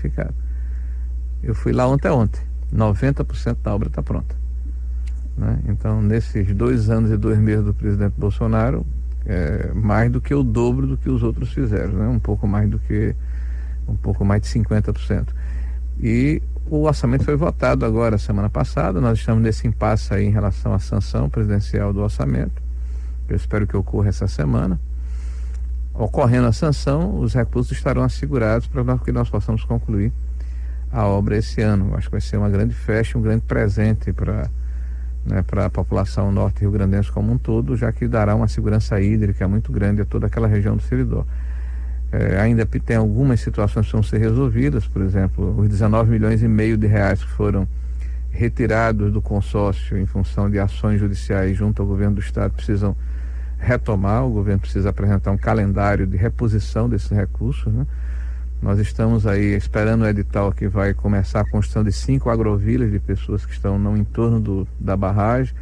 qualificado. Eu fui lá ontem, 90% da obra está pronta, né? Então, nesses 2 anos e 2 meses do presidente Bolsonaro, mais do que o dobro do que os outros fizeram, né? Um pouco mais de 50%. E o orçamento foi votado agora, semana passada. Nós estamos nesse impasse aí em relação à sanção presidencial do orçamento. Eu espero que ocorra essa semana. Ocorrendo a sanção, os recursos estarão assegurados para que nós possamos concluir a obra esse ano. Eu acho que vai ser uma grande festa, um grande presente para a população norte rio-grandense como um todo, já que dará uma segurança hídrica muito grande a toda aquela região do Seridó. Ainda tem algumas situações que vão ser resolvidas, por exemplo, os 19 milhões e meio de reais que foram retirados do consórcio em função de ações judiciais junto ao governo do estado precisam retomar. O governo precisa apresentar um calendário de reposição desses recursos, né? Nós estamos aí esperando o edital que vai começar a construção de 5 agrovilas de pessoas que estão no entorno da barragem.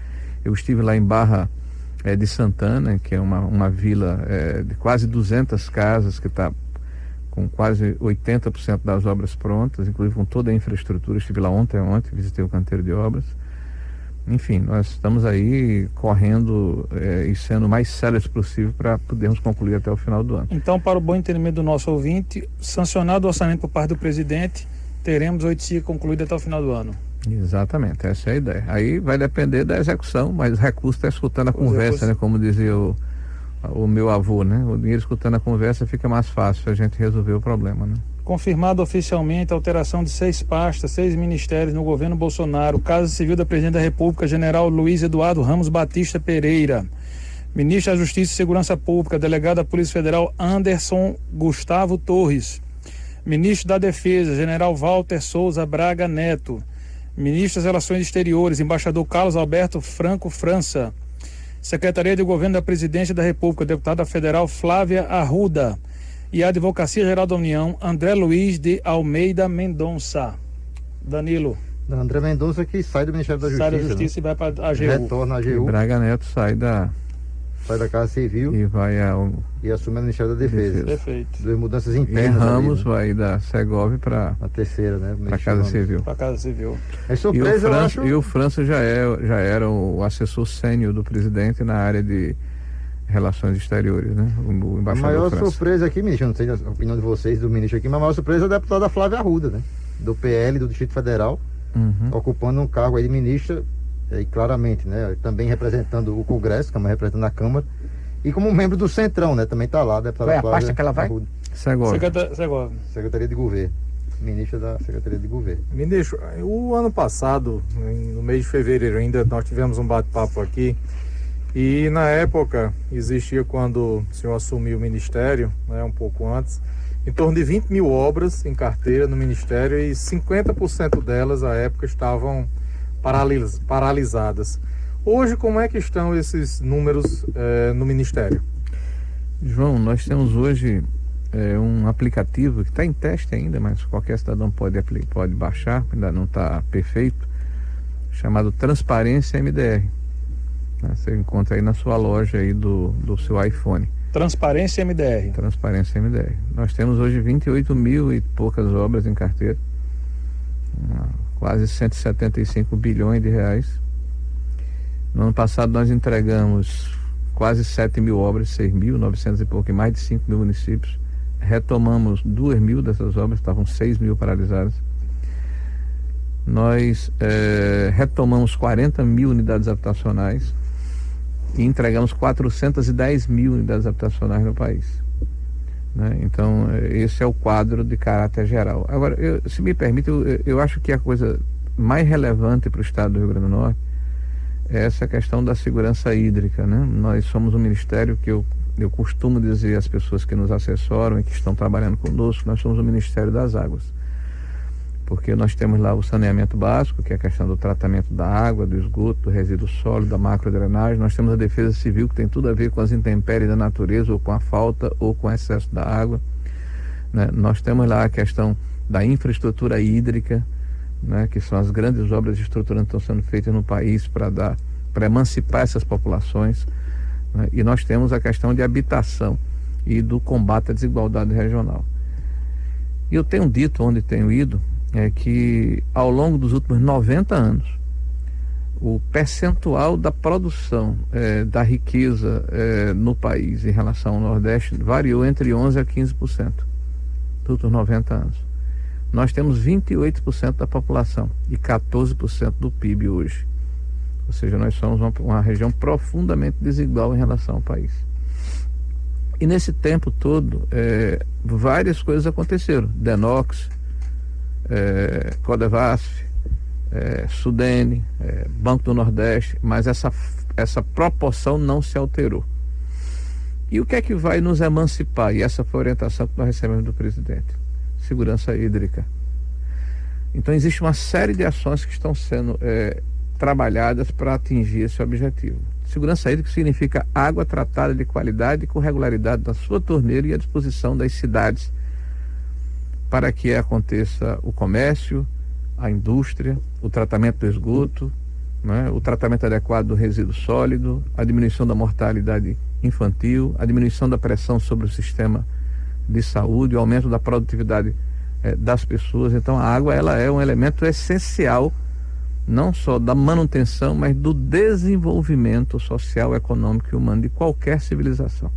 Eu estive lá em Barra de Santana, que é uma vila de quase 200 casas, que está com quase 80% das obras prontas, inclusive com toda a infraestrutura. Estive lá ontem, visitei o canteiro de obras. Enfim, nós estamos aí correndo e sendo o mais céleres possível para podermos concluir até o final do ano. Então, para o bom entendimento do nosso ouvinte, sancionado o orçamento por parte do presidente, teremos o Oitia concluído até o final do ano. Exatamente, essa é a ideia. Aí vai depender da execução, mas o recurso está escutando a conversa, né? Como dizia o meu avô, né? O dinheiro escutando a conversa fica mais fácil a gente resolver o problema, né? Confirmado oficialmente a alteração de 6 pastas, 6 ministérios no governo Bolsonaro. Casa Civil da Presidente da República, General Luiz Eduardo Ramos Batista Pereira. Ministro da Justiça e Segurança Pública, Delegado da Polícia Federal Anderson Gustavo Torres. Ministro da Defesa, General Walter Souza Braga Neto. Ministro das Relações Exteriores, Embaixador Carlos Alberto Franco França. Secretaria de Governo da Presidência da República, Deputada Federal Flávia Arruda. E a Advocacia Geral da União, André Luiz de Almeida Mendonça. Danilo. André Mendonça, que sai do Ministério da Justiça. Sai da Justiça, né? E vai para a AGU. Retorna à AGU. E Braga Neto sai da Casa Civil e vai e assume o Ministério da Defesa. Perfeito. 2 mudanças internas. E Ramos ali, né? Vai da Segov para a terceira, né? Para a Casa Civil. Para a Casa Civil. É surpresa, eu acho. E o França já era o assessor sênior do presidente na área de Relações Exteriores, né? O embaixador. A maior França. surpresa aqui, ministro, não sei a opinião de vocês, do ministro aqui, mas a maior surpresa é a deputada Flávia Arruda, né? Do PL do Distrito Federal, ocupando um cargo aí de ministra, e claramente, né? Também representando o Congresso, representando a Câmara, e como membro do Centrão, né? Também está lá, a deputada Qual é a Flávia pasta que ela vai? Arruda. Segov. Secretaria de Governo. Ministra da Secretaria de Governo. Ministro, o ano passado, no mês de fevereiro ainda, nós tivemos um bate-papo aqui. E na época, existia, quando o senhor assumiu o ministério, né, um pouco antes, em torno de 20 mil obras em carteira no ministério e 50% delas, à época, estavam paralisadas. Hoje, como é que estão esses números no ministério? João, nós temos hoje um aplicativo que está em teste ainda, mas qualquer cidadão pode baixar, ainda não está perfeito, chamado Transparência MDR. Você encontra aí na sua loja aí do seu iPhone. Transparência MDR. Transparência MDR. Nós temos hoje 28 mil e poucas obras em carteira, quase 175 bilhões de reais. No ano passado nós entregamos quase 7 mil obras, 6.900 e pouco, em mais de 5 mil municípios. Retomamos 2 mil dessas obras, estavam 6 mil paralisadas. Nós retomamos 40 mil unidades habitacionais e entregamos 410 mil unidades habitacionais no país, né? Então, esse é o quadro de caráter geral. Agora, se me permite, eu acho que a coisa mais relevante para o estado do Rio Grande do Norte é essa questão da segurança hídrica, né? Nós somos um ministério que eu costumo dizer às pessoas que nos assessoram e que estão trabalhando conosco, nós somos o Ministério das Águas. Porque nós temos lá o saneamento básico, que é a questão do tratamento da água, do esgoto, do resíduo sólido, da macrodrenagem. Nós temos a defesa civil, que tem tudo a ver com as intempéries da natureza, ou com a falta, ou com o excesso da água, né? Nós temos lá a questão da infraestrutura hídrica, né? Que são as grandes obras estruturantes que estão sendo feitas no país para emancipar essas populações, né? E nós temos a questão de habitação e do combate à desigualdade regional. E eu tenho dito, onde tenho ido, que ao longo dos últimos 90 anos, o percentual da produção da riqueza no país em relação ao Nordeste variou entre 11% a 15% dos últimos 90 anos. Nós temos 28% da população e 14% do PIB hoje. Ou seja, nós somos uma região profundamente desigual em relação ao país. E nesse tempo todo, várias coisas aconteceram. Denox, Codevasf, Sudene, Banco do Nordeste, mas essa proporção não se alterou. E o que é que vai nos emancipar? E essa foi a orientação que nós recebemos do presidente. Segurança hídrica. Então existe uma série de ações que estão sendo trabalhadas para atingir esse objetivo. Segurança hídrica significa água tratada de qualidade e com regularidade na sua torneira e à disposição das cidades para que aconteça o comércio, a indústria, o tratamento do esgoto, né, o tratamento adequado do resíduo sólido, a diminuição da mortalidade infantil, a diminuição da pressão sobre o sistema de saúde, o aumento da produtividade das pessoas. Então a água ela é um elemento essencial não só da manutenção, mas do desenvolvimento social, econômico e humano de qualquer civilização.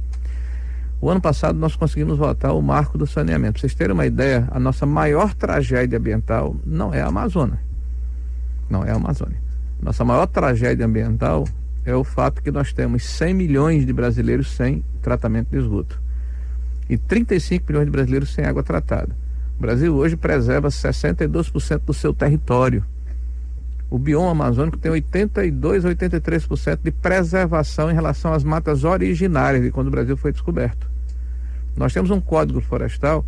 O ano passado nós conseguimos votar o marco do saneamento. Para vocês terem uma ideia, a nossa maior tragédia ambiental não é a Amazônia. Não é a Amazônia. Nossa maior tragédia ambiental é o fato que nós temos 100 milhões de brasileiros sem tratamento de esgoto e 35 milhões de brasileiros sem água tratada. O Brasil hoje preserva 62% do seu território. O bioma amazônico tem 82% a 83% de preservação em relação às matas originárias de quando o Brasil foi descoberto. Nós temos um código florestal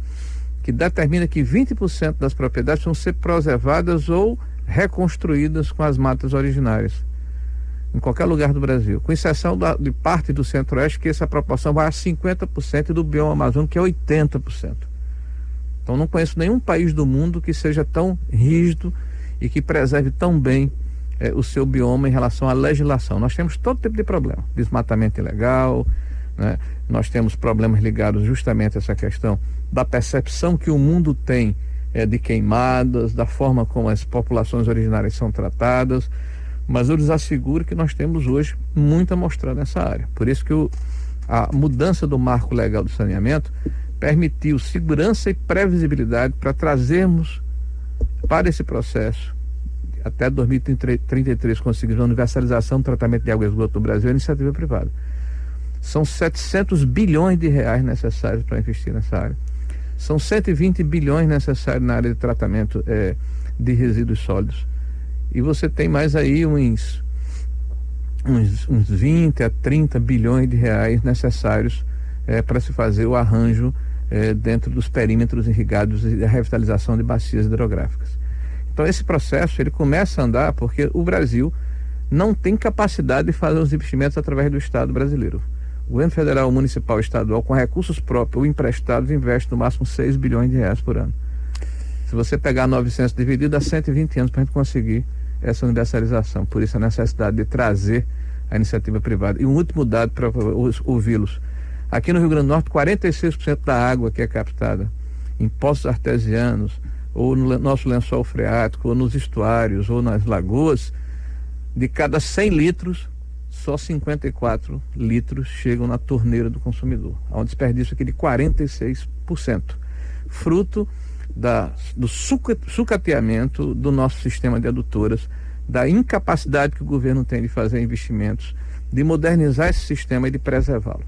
que determina que 20% das propriedades vão ser preservadas ou reconstruídas com as matas originárias, em qualquer lugar do Brasil, com exceção de parte do centro-oeste, que essa proporção vai a 50%, e do bioma amazônico, que é 80%. Então não conheço nenhum país do mundo que seja tão rígido e que preserve tão bem o seu bioma em relação à legislação. Nós temos todo tipo de problema, desmatamento ilegal, né? Nós temos problemas ligados justamente a essa questão da percepção que o mundo tem de queimadas, da forma como as populações originárias são tratadas, mas eu lhes asseguro que nós temos hoje muito a mostrar nessa área. Por isso que a mudança do marco legal do saneamento permitiu segurança e previsibilidade para trazermos para esse processo, até 2033 conseguirmos a universalização do tratamento de água e esgoto do Brasil, a iniciativa privada. São 700 bilhões de reais necessários para investir nessa área. São 120 bilhões necessários na área de tratamento de resíduos sólidos. E você tem mais aí uns 20 a 30 bilhões de reais necessários para se fazer o arranjo dentro dos perímetros irrigados e a revitalização de bacias hidrográficas. Então esse processo ele começa a andar porque o Brasil não tem capacidade de fazer os investimentos através do Estado brasileiro. O governo federal, municipal e estadual, com recursos próprios ou emprestados, investe no máximo 6 bilhões de reais por ano. Se você pegar 900 dividido, dá 120 anos para a gente conseguir essa universalização. Por isso a necessidade de trazer a iniciativa privada. E um último dado para ouvi-los. Aqui no Rio Grande do Norte, 46% da água que é captada em poços artesianos, ou no nosso lençol freático, ou nos estuários, ou nas lagoas, de cada 100 litros, só 54 litros chegam na torneira do consumidor. Há um desperdício aqui de 46%, fruto do sucateamento do nosso sistema de adutoras, da incapacidade que o governo tem de fazer investimentos, de modernizar esse sistema e de preservá-lo.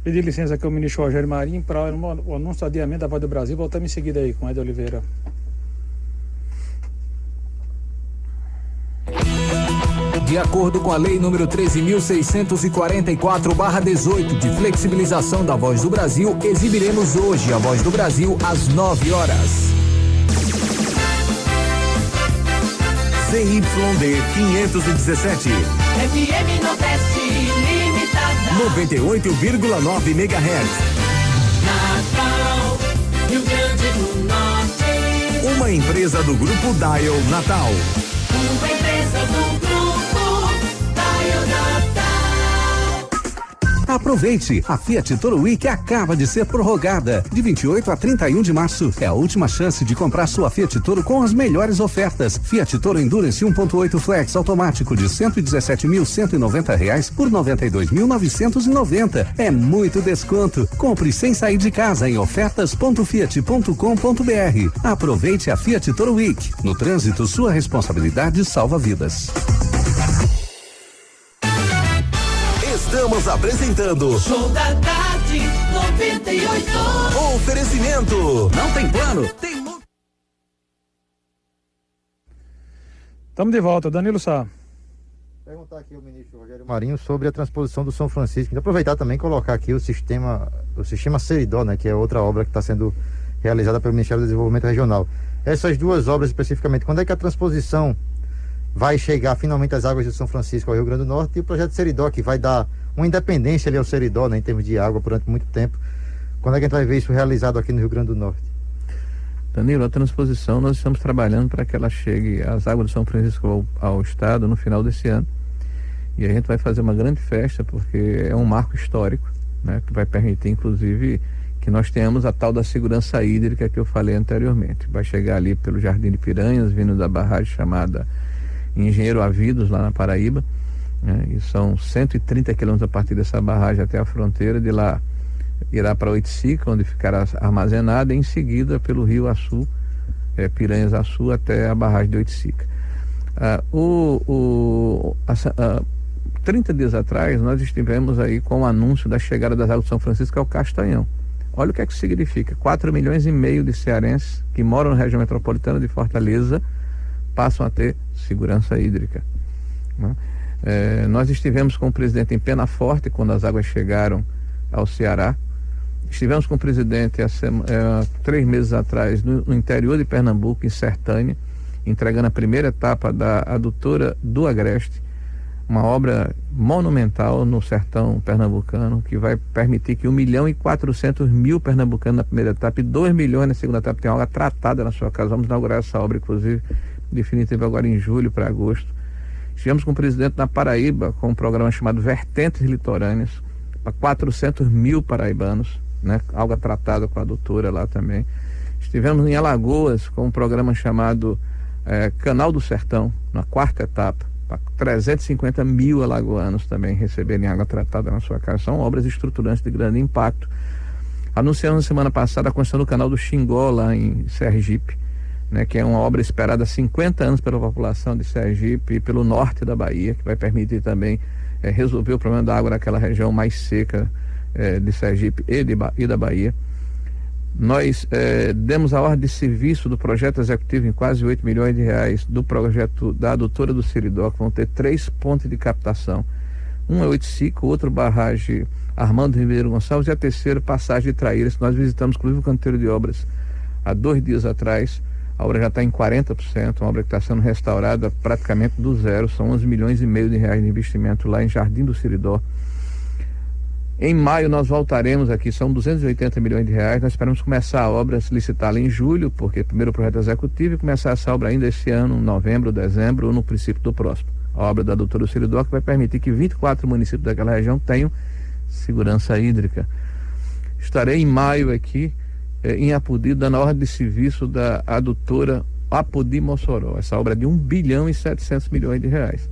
Pedir licença aqui ao ministro Rogério Marinho para o anúncio do adiamento da Voz do Brasil. Voltamos em seguida aí com Ed Oliveira. De acordo com a Lei nº 13.644/18 de flexibilização da Voz do Brasil, exibiremos hoje a Voz do Brasil às 9 horas. CYD 517. FM Nordeste Limitada. 98,9 MHz. Natal, Rio Grande do Norte. Uma empresa do Grupo Dial Natal. Uma empresa do Grupo Dial Natal. Aproveite, a Fiat Toro Week acaba de ser prorrogada. De 28 a 31 de março é a última chance de comprar sua Fiat Toro com as melhores ofertas. Fiat Toro Endurance 1.8 Flex automático de R$117.190 por R$92.990. É muito desconto. Compre sem sair de casa em ofertas.fiat.com.br. Aproveite a Fiat Toro Week. No trânsito, sua responsabilidade salva vidas. Estamos apresentando Show da Tarde 98. Oferecimento. Não tem plano? Tem. Estamos de volta, Danilo Sá. Perguntar aqui ao ministro Rogério Marinho sobre a transposição do São Francisco. E aproveitar também e colocar aqui o sistema Seridó, né, que é outra obra que está sendo realizada pelo Ministério do Desenvolvimento Regional. Essas duas obras especificamente, quando é que a transposição vai chegar finalmente às águas de São Francisco ao Rio Grande do Norte, e o projeto Seridó, que vai dar uma independência ali ao Seridó, né, em termos de água durante muito tempo. Quando é que a gente vai ver isso realizado aqui no Rio Grande do Norte? Danilo, a transposição nós estamos trabalhando para que ela chegue às águas de São Francisco ao estado no final desse ano. E a gente vai fazer uma grande festa, porque é um marco histórico, né, que vai permitir inclusive que nós tenhamos a tal da segurança hídrica que eu falei anteriormente. Vai chegar ali pelo Jardim de Piranhas, vindo da barragem chamada Engenheiro Avidos, lá na Paraíba, né, e são 130 quilômetros a partir dessa barragem até a fronteira. De lá irá para Oiticica, onde ficará armazenada, e em seguida pelo Rio Açu, Piranhas Açu, até a barragem de Oiticica. 30 dias atrás nós estivemos aí com o anúncio da chegada das águas de São Francisco ao Castanhão. Olha o que é que significa: 4,5 milhões de cearenses que moram na região metropolitana de Fortaleza passam a ter segurança hídrica, né? Nós estivemos com o presidente em Penaforte quando as águas chegaram ao Ceará. Estivemos com o presidente há 3 meses atrás no interior de Pernambuco, em Sertânia, entregando a primeira etapa da adutora do Agreste, uma obra monumental no sertão pernambucano, que vai permitir que 1.400.000 pernambucanos na primeira etapa e 2 milhões na segunda etapa tenham água tratada na sua casa. Vamos inaugurar essa obra, inclusive, definitiva agora em julho para agosto. Estivemos com o presidente na Paraíba com um programa chamado Vertentes Litorâneas, para 400.000 paraibanos, né? Água tratada com a adutora lá também. Estivemos em Alagoas com um programa chamado Canal do Sertão, na 4ª etapa, para 350.000 alagoanos também receberem água tratada na sua casa. São obras estruturantes de grande impacto. Anunciamos na semana passada a construção do Canal do Xingó, lá em Sergipe, né, que é uma obra esperada há 50 anos pela população de Sergipe e pelo norte da Bahia, que vai permitir também resolver o problema da água naquela região mais seca de Sergipe e da Bahia. Nós demos a ordem de serviço do projeto executivo em quase 8 milhões de reais do projeto da adutora do Seridó, que vão ter 3 pontos de captação. Um é Oiticica, o outro barragem Armando Ribeiro Gonçalves, e a terceira passagem de Traíras, que nós visitamos inclusive o canteiro de obras há 2 dias atrás. A obra já está em 40%, uma obra que está sendo restaurada praticamente do zero. São 11 milhões e meio de reais de investimento lá em Jardim do Seridó. Em maio nós voltaremos aqui, são 280 milhões de reais. Nós esperamos começar a obra, licitá-la em julho, porque primeiro o projeto executivo, e começar essa obra ainda esse ano, novembro, dezembro, ou no princípio do próximo. A obra da doutora Seridó, que vai permitir que 24 municípios daquela região tenham segurança hídrica. Estarei em maio aqui, em Apodi, dando a ordem de serviço da adutora Apodi Mossoró. Essa obra é de 1 bilhão e 700 milhões de reais.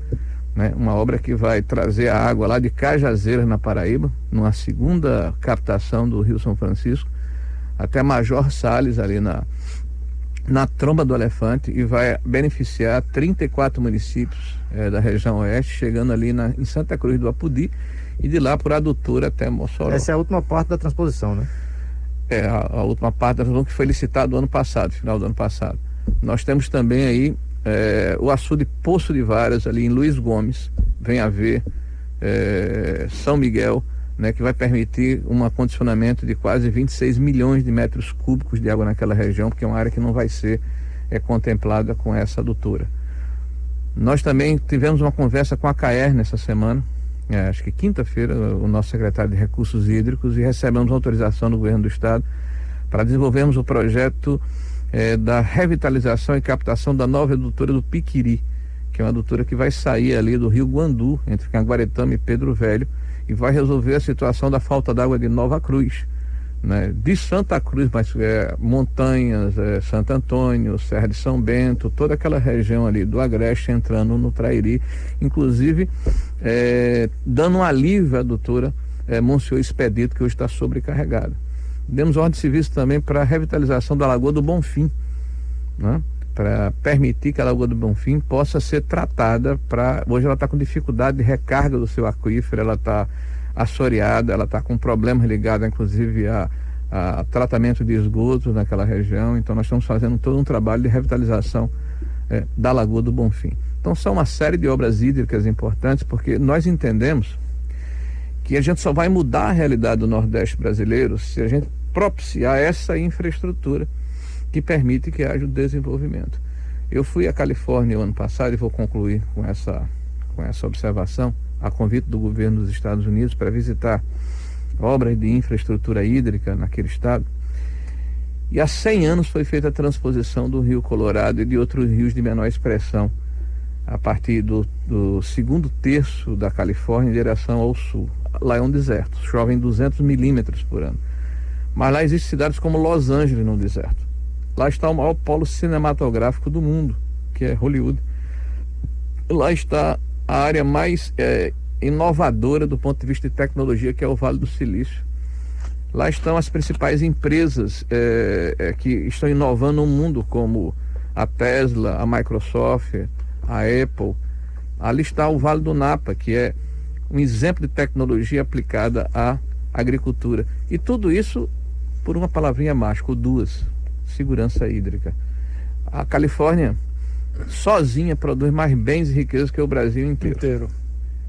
Né? Uma obra que vai trazer a água lá de Cajazeiras, na Paraíba, numa segunda captação do Rio São Francisco, até Major Salles, ali na Tromba do Elefante, e vai beneficiar 34 municípios da região oeste, chegando ali em Santa Cruz do Apodi, e de lá por adutora até Mossoró. Essa é a última parte da transposição, né? A última parte da transposição, que foi licitado ano passado, final do ano passado. Nós temos também aí o açude Poço de Varas, ali em Luiz Gomes, vem a ver São Miguel, né, que vai permitir um acondicionamento de quase 26 milhões de metros cúbicos de água naquela região, porque é uma área que não vai ser contemplada com essa adutora. Nós também tivemos uma conversa com a CAER nessa semana, acho que quinta-feira, o nosso secretário de Recursos Hídricos, e recebemos autorização do governo do estado para desenvolvermos o projeto da revitalização e captação da nova adutora do Piquiri, que é uma adutora que vai sair ali do Rio Guandu, entre Canguaretama e Pedro Velho, e vai resolver a situação da falta d'água de Nova Cruz, né? De Santa Cruz, mas Montanhas, Santo Antônio, Serra de São Bento, toda aquela região ali do Agreste entrando no Trairi, inclusive dando um alívio à doutora Monsenhor Expedito, que hoje está sobrecarregada. Demos ordem de serviço também para a revitalização da Lagoa do Bonfim, né? Para permitir que a Lagoa do Bonfim possa ser tratada. Hoje ela está com dificuldade de recarga do seu aquífero, ela está assoreada, ela está com problemas ligados inclusive a tratamento de esgotos naquela região. Então nós estamos fazendo todo um trabalho de revitalização da Lagoa do Bonfim. Então são uma série de obras hídricas importantes, porque nós entendemos que a gente só vai mudar a realidade do Nordeste brasileiro se a gente propiciar essa infraestrutura que permite que haja o desenvolvimento. Eu fui à Califórnia o ano passado, e vou concluir com essa observação, a convite do governo dos Estados Unidos, para visitar obras de infraestrutura hídrica naquele estado. E há 100 anos foi feita a transposição do Rio Colorado e de outros rios de menor expressão, a partir do segundo terço da Califórnia em direção ao sul. Lá é um deserto, chovem 200 milímetros por ano. Mas lá existem cidades como Los Angeles no deserto. Lá está o maior polo cinematográfico do mundo, que é Hollywood. Lá está a área mais inovadora do ponto de vista de tecnologia, que é o Vale do Silício. Lá estão as principais empresas que estão inovando o mundo, como a Tesla, a Microsoft, a Apple. Ali está o Vale do Napa, que é um exemplo de tecnologia aplicada à agricultura. E tudo isso por uma palavrinha mágica, ou duas: segurança hídrica. A Califórnia sozinha produz mais bens e riquezas que o Brasil inteiro.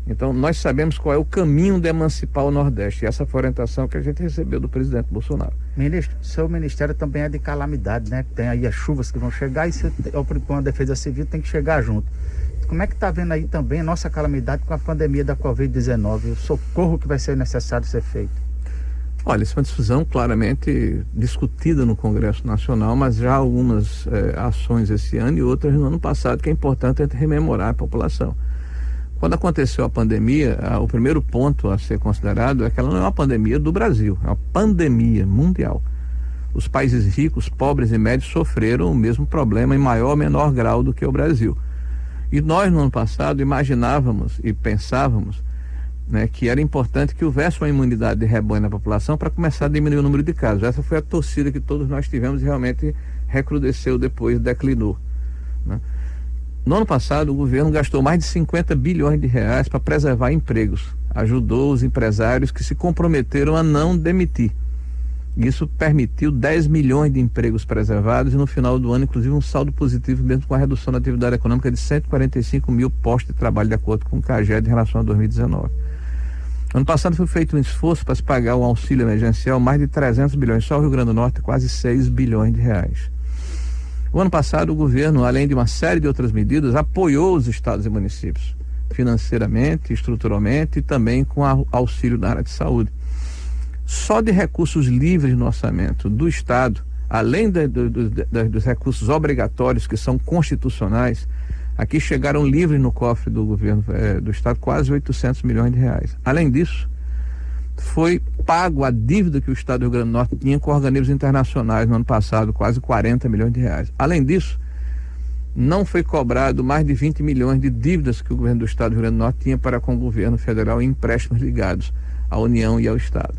Então nós sabemos qual é o caminho de emancipar o Nordeste, e essa foi a orientação que a gente recebeu do presidente Bolsonaro. Ministro, seu ministério também é de calamidade, né? Tem aí as chuvas que vão chegar e a Defesa Civil tem que chegar junto. Como é que está vendo aí também a nossa calamidade com a pandemia da Covid-19, o socorro que vai ser necessário ser feito? Olha, isso é uma discussão claramente discutida no Congresso Nacional, mas já algumas ações esse ano e outras no ano passado, que é importante rememorar a população. Quando aconteceu a pandemia, o primeiro ponto a ser considerado é que ela não é uma pandemia do Brasil, é uma pandemia mundial. Os países ricos, pobres e médios sofreram o mesmo problema em maior ou menor grau do que o Brasil. E nós, no ano passado, imaginávamos e pensávamos, né, que era importante que houvesse uma imunidade de rebanho na população para começar a diminuir o número de casos. Essa foi a torcida que todos nós tivemos e realmente recrudesceu depois, declinou, né? No ano passado, o governo gastou mais de 50 bilhões de reais para preservar empregos. Ajudou os empresários que se comprometeram a não demitir. Isso permitiu 10 milhões de empregos preservados e no final do ano, inclusive, um saldo positivo, mesmo com a redução da atividade econômica de 145 mil postos de trabalho, de acordo com o CAGED, em relação a 2019. Ano passado foi feito um esforço para se pagar o auxílio emergencial, mais de 300 bilhões, só o Rio Grande do Norte, quase 6 bilhões de reais. O ano passado, o governo, além de uma série de outras medidas, apoiou os estados e municípios, financeiramente, estruturalmente e também com auxílio na área de saúde. Só de recursos livres no orçamento do Estado, além dos recursos obrigatórios que são constitucionais, aqui chegaram livres no cofre do governo do Estado quase 800 milhões de reais. Além disso, foi pago a dívida que o Estado do Rio Grande do Norte tinha com organismos internacionais no ano passado, quase 40 milhões de reais. Além disso, não foi cobrado mais de 20 milhões de dívidas que o governo do Estado do Rio Grande do Norte tinha para com o governo federal em empréstimos ligados à União e ao Estado.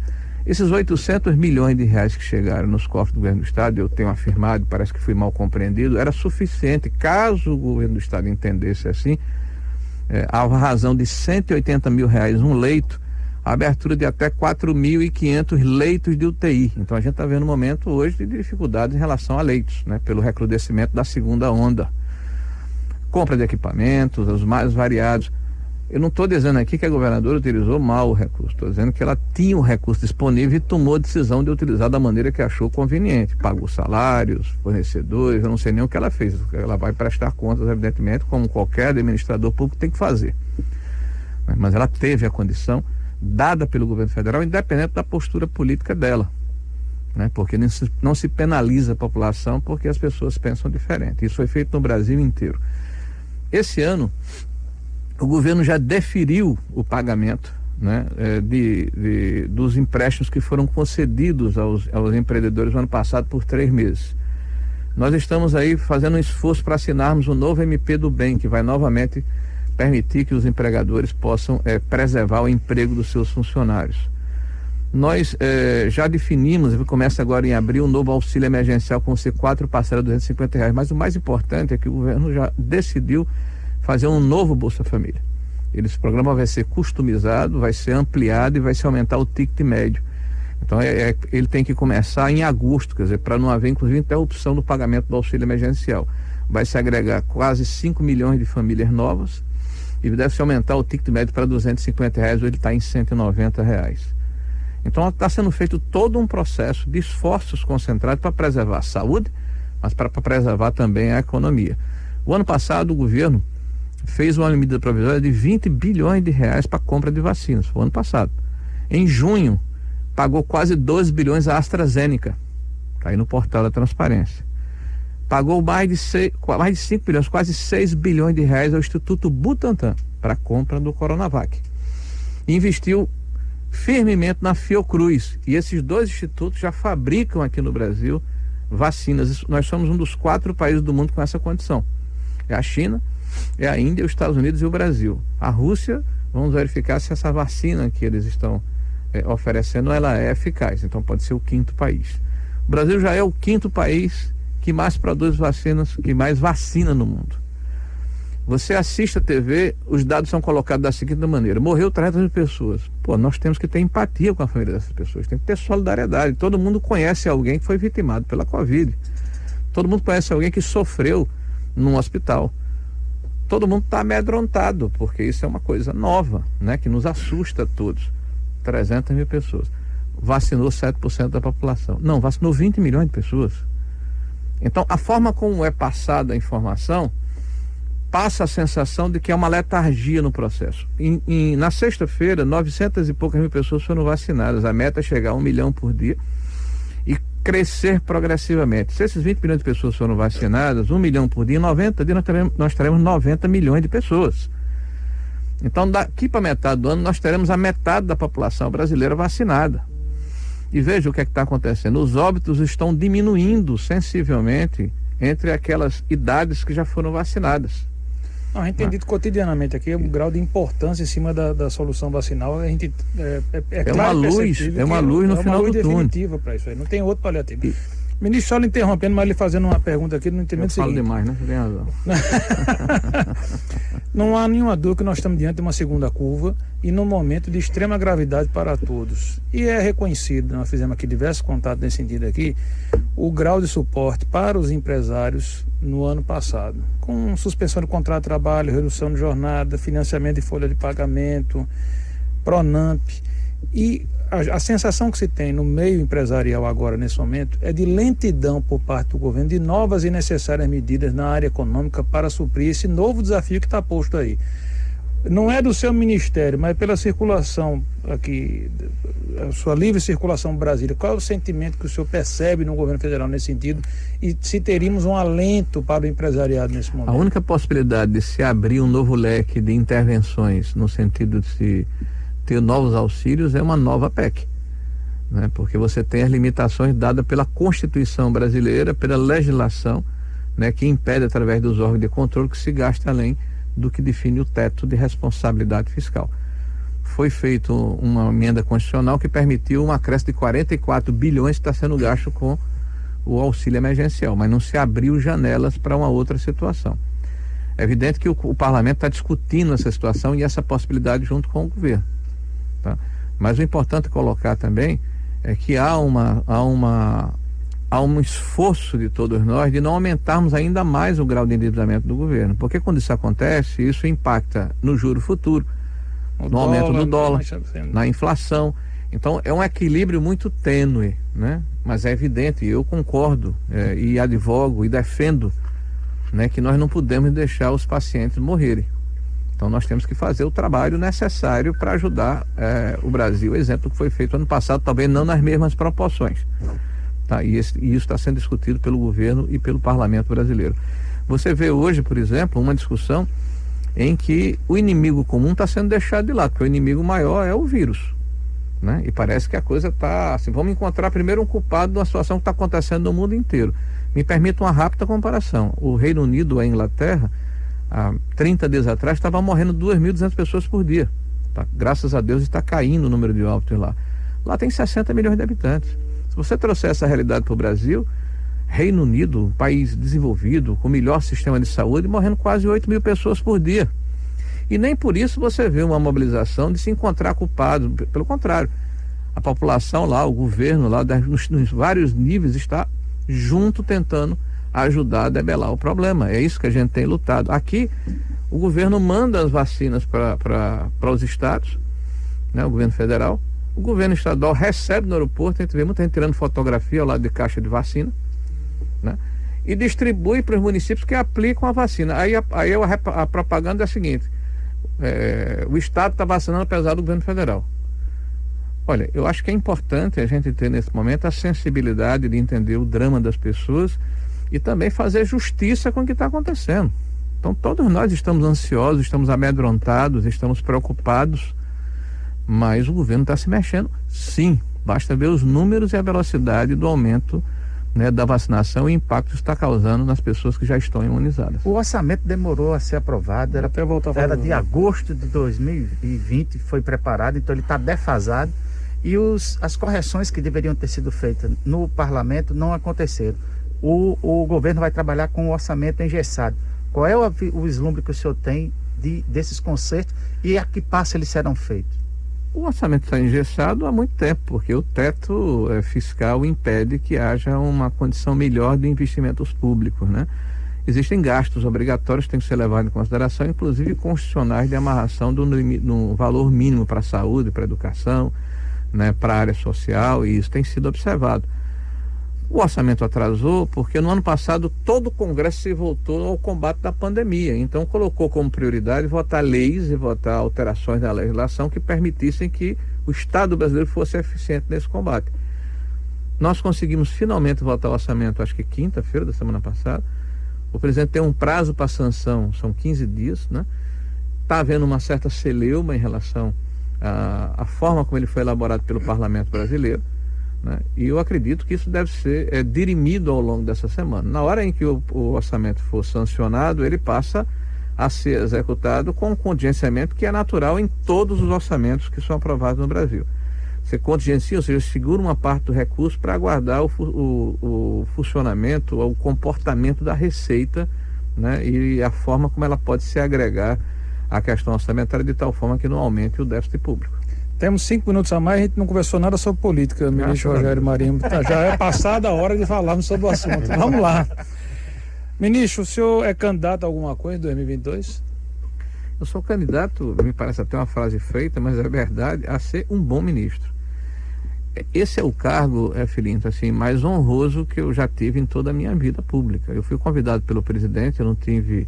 Esses 800 milhões de reais que chegaram nos cofres do governo do Estado, eu tenho afirmado, parece que fui mal compreendido, era suficiente, caso o governo do Estado entendesse assim, a razão de 180 mil reais um leito, a abertura de até 4.500 leitos de UTI. Então a gente está vendo um momento hoje de dificuldade em relação a leitos, né, pelo recrudescimento da segunda onda. Compra de equipamentos, os mais variados. Eu não estou dizendo aqui que a governadora utilizou mal o recurso, estou dizendo que ela tinha o recurso disponível e tomou a decisão de utilizar da maneira que achou conveniente. Pagou salários, fornecedores, eu não sei nem o que ela fez. Ela vai prestar contas, evidentemente, como qualquer administrador público tem que fazer. Mas ela teve a condição dada pelo governo federal, independente da postura política dela, né? Porque não se penaliza a população porque as pessoas pensam diferente. Isso foi feito no Brasil inteiro. Esse ano, o governo já deferiu o pagamento, né, dos empréstimos que foram concedidos aos empreendedores no ano passado por 3 meses. Nós estamos aí fazendo um esforço para assinarmos o novo MP do Bem, que vai novamente permitir que os empregadores possam preservar o emprego dos seus funcionários. Nós já definimos, começa agora em abril, um novo auxílio emergencial com ser 4 parcelas de R$250, mas o mais importante é que o governo já decidiu fazer um novo Bolsa Família. Esse programa vai ser customizado, vai ser ampliado e vai se aumentar o ticket médio. Então ele tem que começar em agosto, quer dizer, para não haver inclusive interrupção do pagamento do auxílio emergencial. Vai se agregar quase 5 milhões de famílias novas e deve se aumentar o ticket médio para R$250, hoje ele está em R$190. Então está sendo feito todo um processo de esforços concentrados para preservar a saúde, mas para preservar também a economia. O ano passado o governo fez uma medida provisória de R$20 bilhões para a compra de vacinas, foi o ano passado. Em junho, pagou quase 12 bilhões a AstraZeneca, está aí no portal da transparência. Pagou mais de 5 bilhões, quase 6 bilhões de reais ao Instituto Butantan para a compra do Coronavac. Investiu firmemente na Fiocruz, e esses 2 institutos já fabricam aqui no Brasil vacinas. Nós somos um dos 4 países do mundo com essa condição. É a China, é a Índia, os Estados Unidos e o Brasil. A Rússia, vamos verificar se essa vacina que eles estão oferecendo, ela é eficaz, então pode ser o 5º país. O Brasil já é o 5º país que mais produz vacinas, que mais vacina no mundo. Você assiste a TV, os dados são colocados da seguinte maneira: morreu 300 mil pessoas. Pô, nós temos que ter empatia com a família dessas pessoas, tem que ter solidariedade. Todo mundo conhece alguém que foi vitimado pela Covid, todo mundo conhece alguém que sofreu num hospital. Todo mundo está amedrontado, porque isso é uma coisa nova, né, que nos assusta a todos. 300 mil pessoas. Vacinou 7% da população. Não, vacinou 20 milhões de pessoas. Então, a forma como é passada a informação passa a sensação de que é uma letargia no processo. Na sexta-feira, 900 e poucas mil pessoas foram vacinadas. A meta é chegar a 1 milhão por dia e crescer progressivamente. Se esses 20 milhões de pessoas foram vacinadas, 1 milhão por dia, em 90 dias nós teremos 90 milhões de pessoas. Então, daqui para metade do ano, nós teremos a metade da população brasileira vacinada. E veja o que é que está acontecendo. Os óbitos estão diminuindo sensivelmente entre aquelas idades que já foram vacinadas. Não, a gente tem dito cotidianamente aqui o grau de importância em cima da solução vacinal. A gente claro, uma luz no final do túnel. Definitiva para isso aí. Não tem outro paliativo. Ministro, só lhe interrompendo, mas lhe fazendo uma pergunta aqui, não entendendo o seguinte. Eu falo demais, né? Você tem razão. Não há nenhuma dúvida que nós estamos diante de uma segunda curva e num momento de extrema gravidade para todos. E é reconhecido, nós fizemos aqui diversos contatos nesse sentido aqui, o grau de suporte para os empresários no ano passado, com suspensão de contrato de trabalho, redução de jornada, financiamento de folha de pagamento, Pronamp. E a sensação que se tem no meio empresarial agora, nesse momento, é de lentidão por parte do governo, de novas e necessárias medidas na área econômica para suprir esse novo desafio que está posto aí. Não é do seu ministério, mas pela circulação aqui, a sua livre circulação em Brasília, qual é o sentimento que o senhor percebe no governo federal nesse sentido e se teríamos um alento para o empresariado nesse momento? A única possibilidade de se abrir um novo leque de intervenções no sentido de se ter novos auxílios é uma nova PEC, né? Porque você tem as limitações dadas pela Constituição brasileira, pela legislação, né, que impede através dos órgãos de controle que se gaste além do que define o teto de responsabilidade fiscal. Foi feita uma emenda constitucional que permitiu um acréscimo de 44 bilhões que está sendo gasto com o auxílio emergencial, mas não se abriu janelas para uma outra situação. É evidente que o parlamento está discutindo essa situação e essa possibilidade junto com o governo. Tá? Mas o importante colocar também é que há um esforço de todos nós de não aumentarmos ainda mais o grau de endividamento do governo, porque quando isso acontece, isso impacta no juro futuro, no aumento do dólar, na inflação. Então é um equilíbrio muito tênue, né? Mas é evidente, eu concordo e advogo e defendo, né, que nós não podemos deixar os pacientes morrerem. Então nós temos que fazer o trabalho necessário para ajudar o Brasil, exemplo que foi feito ano passado, talvez não nas mesmas proporções. Tá? E isso está sendo discutido pelo governo e pelo parlamento brasileiro. Você vê hoje, por exemplo, uma discussão em que o inimigo comum está sendo deixado de lado, porque o inimigo maior é o vírus, né? E parece que a coisa está assim, vamos encontrar primeiro um culpado de uma situação que está acontecendo no mundo inteiro. Me permita uma rápida comparação. O Reino Unido, a Inglaterra, há 30 dias atrás, estava morrendo 2.200 pessoas por dia. Tá? Graças a Deus está caindo o número de óbitos lá. Lá tem 60 milhões de habitantes. Se você trouxer essa realidade para o Brasil, Reino Unido, um país desenvolvido, com o melhor sistema de saúde, morrendo quase 8.000 pessoas por dia. E nem por isso você vê uma mobilização de se encontrar culpados. Pelo contrário, a população lá, o governo lá, nos vários níveis, está junto tentando ajudar a debelar o problema. É isso que a gente tem lutado. Aqui, o governo manda as vacinas para os estados, né, o governo federal. O governo estadual recebe no aeroporto, a gente vê muita gente tirando fotografia ao lado de caixa de vacina, né, e distribui para os municípios que aplicam a vacina. Aí a propaganda é a seguinte: o estado está vacinando apesar do governo federal. Olha, eu acho que é importante a gente ter nesse momento a sensibilidade de entender o drama das pessoas e também fazer justiça com o que está acontecendo. Então todos nós estamos ansiosos, estamos amedrontados, estamos preocupados, mas o governo está se mexendo, sim. Basta ver os números e a velocidade do aumento, né, da vacinação e o impacto que está causando nas pessoas que já estão imunizadas. O orçamento demorou a ser aprovado, era de agosto de 2020, foi preparado, então ele está defasado e as correções que deveriam ter sido feitas no parlamento não aconteceram. O governo vai trabalhar com o orçamento engessado. Qual é o vislumbre que o senhor tem desses consertos e a que passo eles serão feitos? O orçamento está engessado há muito tempo, porque o teto fiscal impede que haja uma condição melhor de investimentos públicos, né? Existem gastos obrigatórios que têm que ser levados em consideração, inclusive constitucionais de amarração no valor mínimo para a saúde, para a educação, né, para a área social, e isso tem sido observado. O orçamento atrasou porque no ano passado todo o Congresso se voltou ao combate da pandemia, então colocou como prioridade votar leis e votar alterações na legislação que permitissem que o Estado brasileiro fosse eficiente nesse combate. Nós conseguimos finalmente votar o orçamento, acho que quinta-feira da semana passada. O presidente tem um prazo para sanção, são 15 dias, né? Está havendo uma certa celeuma em relação à forma como ele foi elaborado pelo Parlamento brasileiro, né? E eu acredito que isso deve ser dirimido ao longo dessa semana. Na hora em que o orçamento for sancionado, ele passa a ser executado com o contingenciamento que é natural em todos os orçamentos que são aprovados no Brasil. Você contingencia, ou seja, segura uma parte do recurso para aguardar o funcionamento, o comportamento da receita, né, e a forma como ela pode se agregar à questão orçamentária de tal forma que não aumente o déficit público. Temos 5 minutos a mais, a gente não conversou nada sobre política, ministro Rogério Marinho. Já é passada a hora de falarmos sobre o assunto. Vamos lá. Ministro, o senhor é candidato a alguma coisa em 2022? Eu sou candidato, me parece até uma frase feita, mas é verdade, a ser um bom ministro. Esse é o cargo, Filinto, assim, mais honroso que eu já tive em toda a minha vida pública. Eu fui convidado pelo presidente, eu não tive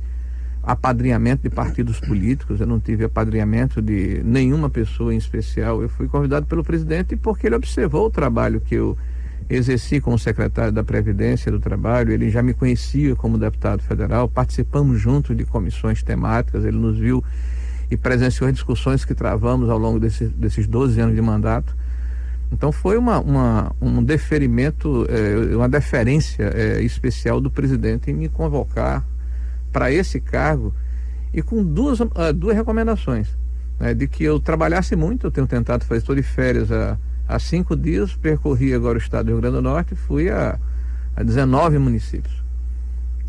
apadrinhamento de partidos políticos, eu não tive apadrinhamento de nenhuma pessoa em especial. Eu fui convidado pelo presidente porque ele observou o trabalho que eu exerci como secretário da Previdência e do Trabalho. Ele já me conhecia como deputado federal, participamos juntos de comissões temáticas, ele nos viu e presenciou as discussões que travamos ao longo desses 12 anos de mandato. Então foi um deferimento, uma deferência especial do presidente em me convocar para esse cargo, e com duas recomendações, né, de que eu trabalhasse muito. Eu tenho tentado fazer, estou de férias há 5 dias, percorri agora o estado do Rio Grande do Norte e fui a 19 municípios,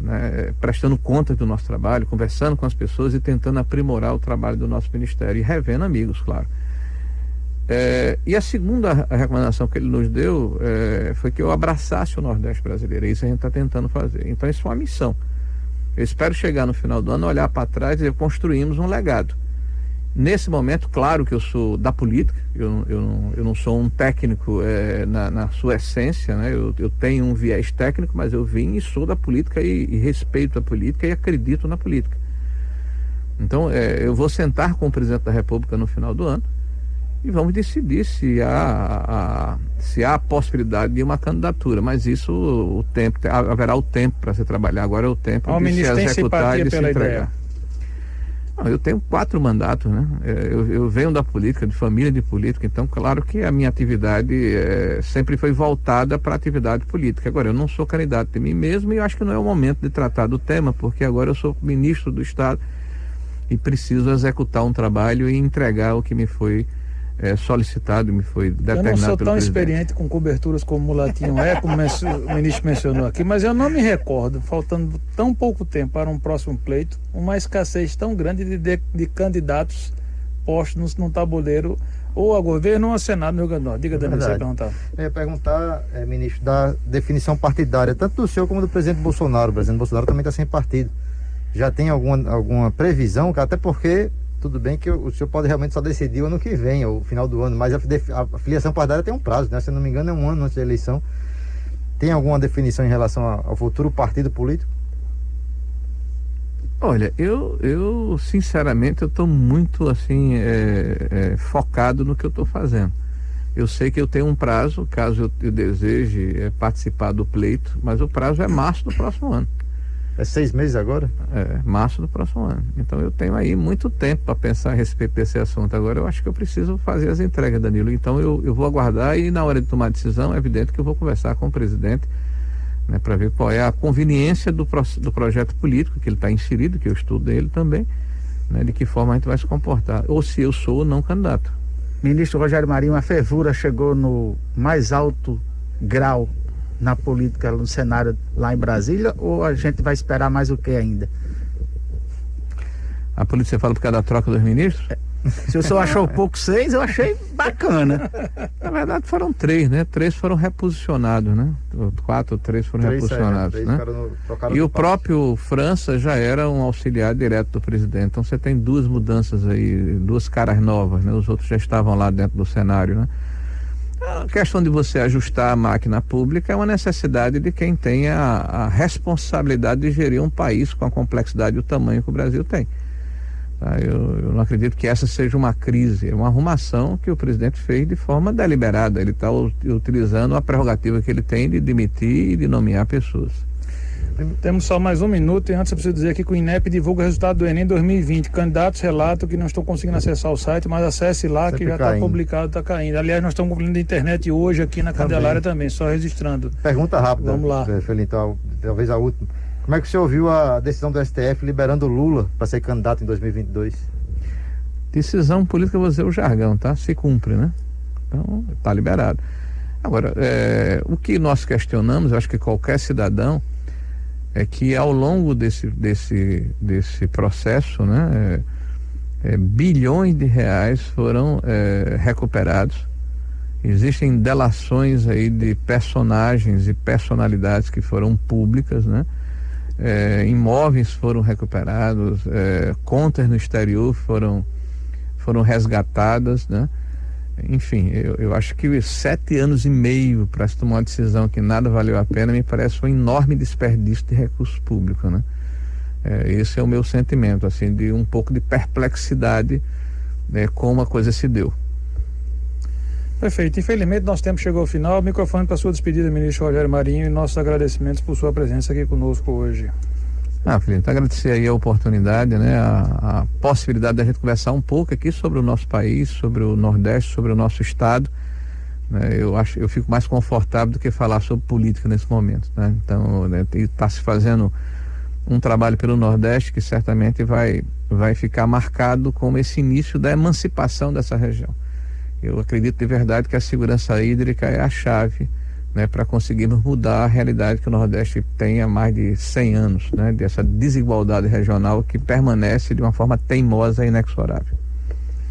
né, prestando conta do nosso trabalho, conversando com as pessoas e tentando aprimorar o trabalho do nosso ministério e revendo amigos, claro. E a segunda recomendação que ele nos deu foi que eu abraçasse o Nordeste brasileiro. Isso a gente está tentando fazer. Então isso é uma missão. Eu espero chegar no final do ano, olhar para trás e dizer, construímos um legado. Nesse momento, claro que eu sou da política, eu não sou um técnico na sua essência, né? Eu tenho um viés técnico, mas eu vim e sou da política e respeito a política e acredito na política. Então, eu vou sentar com o presidente da República no final do ano e vamos decidir se há a possibilidade de uma candidatura, mas isso haverá o tempo para se trabalhar. Agora é o tempo de se executar e de se entregar. Eu tenho 4 mandatos, né? Eu venho da política, de família de política, então claro que a minha atividade sempre foi voltada para a atividade política. Agora, eu não sou candidato de mim mesmo e eu acho que não é o momento de tratar do tema, porque agora eu sou ministro do Estado e preciso executar um trabalho e entregar o que me foi solicitado, me foi determinado. Eu não sou tão presidente. Experiente com coberturas como o Mulatinho como o ministro mencionou aqui, mas eu não me recordo, faltando tão pouco tempo para um próximo pleito, uma escassez tão grande de candidatos postos no tabuleiro, ou a governo ou a Senado, no Rio Grande do Norte. Diga, Danilo, você ia perguntar. Eu ia perguntar, ministro, da definição partidária, tanto do senhor como do presidente Bolsonaro. O presidente Bolsonaro também está sem partido. Já tem alguma previsão, até porque tudo bem que o senhor pode realmente só decidir o ano que vem, ou final do ano, mas a filiação partidária tem um prazo, né? Se eu não me engano, é um ano antes da eleição. Tem alguma definição em relação ao futuro partido político? Olha, eu sinceramente, eu estou muito assim, focado no que eu estou fazendo. Eu sei que eu tenho um prazo, caso eu deseje participar do pleito, mas o prazo é março do próximo ano. É 6 meses agora? Março do próximo ano. Então eu tenho aí muito tempo para pensar a respeito desse assunto. Agora eu acho que eu preciso fazer as entregas, Danilo. Então eu vou aguardar e na hora de tomar a decisão, é evidente que eu vou conversar com o presidente, né, para ver qual é a conveniência do projeto político que ele está inserido, que eu estudo ele também, né, de que forma a gente vai se comportar. Ou se eu sou ou não candidato. Ministro Rogério Marinho, a fervura chegou no mais alto grau na política, no cenário lá em Brasília, ou a gente vai esperar mais o que ainda? A política, você fala por causa da troca dos ministros? Se o senhor achou pouco 6, eu achei bacana. Na verdade foram 3, né? 3 foram reposicionados, né? 4 ou 3 foram reposicionados, né? E o próprio França já era um auxiliar direto do presidente. Então você tem 2 mudanças aí, 2 caras novas, né? Os outros já estavam lá dentro do cenário, né? A questão de você ajustar a máquina pública é uma necessidade de quem tem a responsabilidade de gerir um país com a complexidade e o tamanho que o Brasil tem. Tá? Eu não acredito que essa seja uma crise, é uma arrumação que o presidente fez de forma deliberada. Ele está utilizando a prerrogativa que ele tem de demitir e de nomear pessoas. Temos só mais 1 minuto e antes eu preciso dizer aqui que o INEP divulga o resultado do Enem 2020. Candidatos relatam que não estão conseguindo acessar o site, mas acesse lá que já está publicado, está caindo. Aliás, nós estamos cumprindo a internet hoje aqui na Candelária também, só registrando. Pergunta rápida. Vamos lá. Então, talvez a última. Como é que o senhor ouviu a decisão do STF liberando Lula para ser candidato em 2022? Decisão política, eu vou dizer o jargão, tá? Se cumpre, né? Então, está liberado. Agora, o que nós questionamos, eu acho que qualquer cidadão, é que ao longo desse processo, né, bilhões de reais foram recuperados. Existem delações aí de personagens e personalidades que foram públicas, né? Imóveis foram recuperados, contas no exterior foram resgatadas, né? Enfim, eu acho que 7 anos e meio para se tomar uma decisão que nada valeu a pena me parece um enorme desperdício de recursos públicos, né? Esse é o meu sentimento, assim, de um pouco de perplexidade, né, como a coisa se deu. Perfeito. Infelizmente, nosso tempo chegou ao final. O microfone para sua despedida, ministro Rogério Marinho, e nossos agradecimentos por sua presença aqui conosco hoje. Felipe, agradecer aí a oportunidade, né, a possibilidade da gente conversar um pouco aqui sobre o nosso país, sobre o Nordeste, sobre o nosso estado, né? Eu fico mais confortável do que falar sobre política nesse momento, né? Então, né, está se fazendo um trabalho pelo Nordeste que certamente vai ficar marcado como esse início da emancipação dessa região. Eu acredito de verdade que a segurança hídrica é a chave, né, para conseguirmos mudar a realidade que o Nordeste tem há mais de 100 anos, né, dessa desigualdade regional que permanece de uma forma teimosa e inexorável.